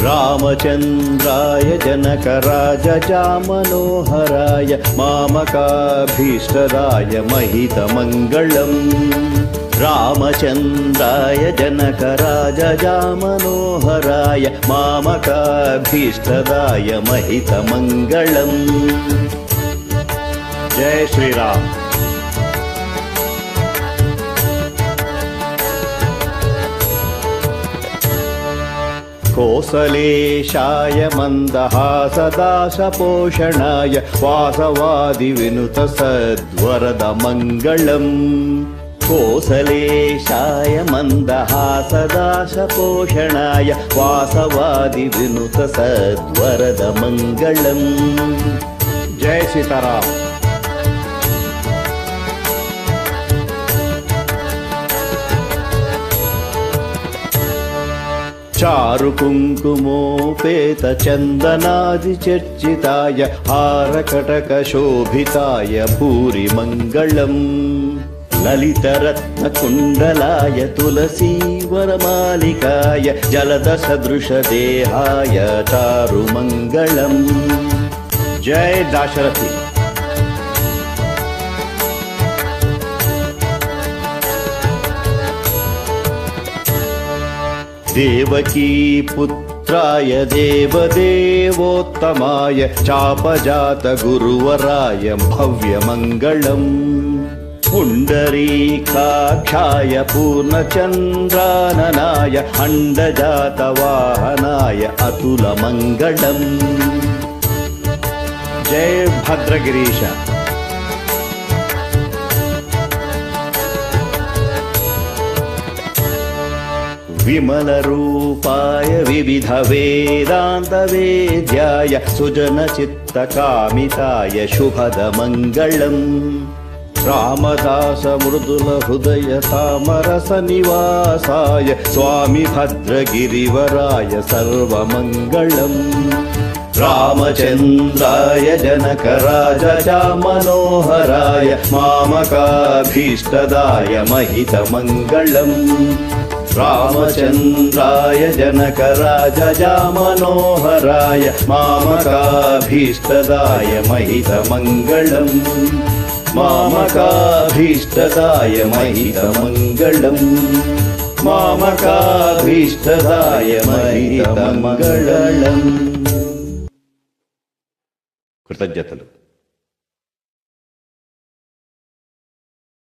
రామచంద్రాయ జనకరాజామనోహరాయ మామకాభీష్టదాయ మహితమంగళం. రామచంద్రాయ జనకరాజామనోహరాయ మామకాభీష్టదాయ మహితమంగళం. జయ శ్రీరామ్. కోసలేశాయ మందహాసదాసపోషణాయ వాసవాదివినుత సద్వరదమంగళం. కోసలేశాయ మందహాసదాసపోషణాయ వాసవాదివినుత సద్వరదమంగళం. జయ సీతారాం. చారు కుంకుమోపేత చందనాది చర్చితాయ హారకటక శోభితాయ భూరి మంగళం. లలితరత్న కుండలాయ తులసీ వరమాలికాయ జలద సదృశ దేహాయ చారు మంగళం. జయ దాశరథి. దేవకీ పుత్రాయ దేవదేవోత్తమాయ చాపజాత గురువరాయ భవ్యమంగళం. పుండరీకాక్షాయ పూర్ణచంద్రాననాయ అండజాతవాహనాయ అతులమంగళం. జయ భద్రగిరీశ. విమల రూపాయ వివిధ వేదాంత వేద్యాయ సుజన చిత్త కామితాయ శుభద మంగళం. రామదాస మృదుల హృదయ తామరస నివాసాయ స్వామి భద్రగిరివరాయ సర్వమంగళం. రామచంద్రాయ జనకరాజామనోహరాయ మామకాభీష్టదాయ మహితమంగళం. రామచంద్రాయ జనకరాజామనోహరాయ మామకాభీష్టదాయ మహితమంగళం. మామకాభీష్టదాయ మహితమంగళం. మామకాభీష్టదాయ మహితమంగళం. కృతజ్ఞతలు.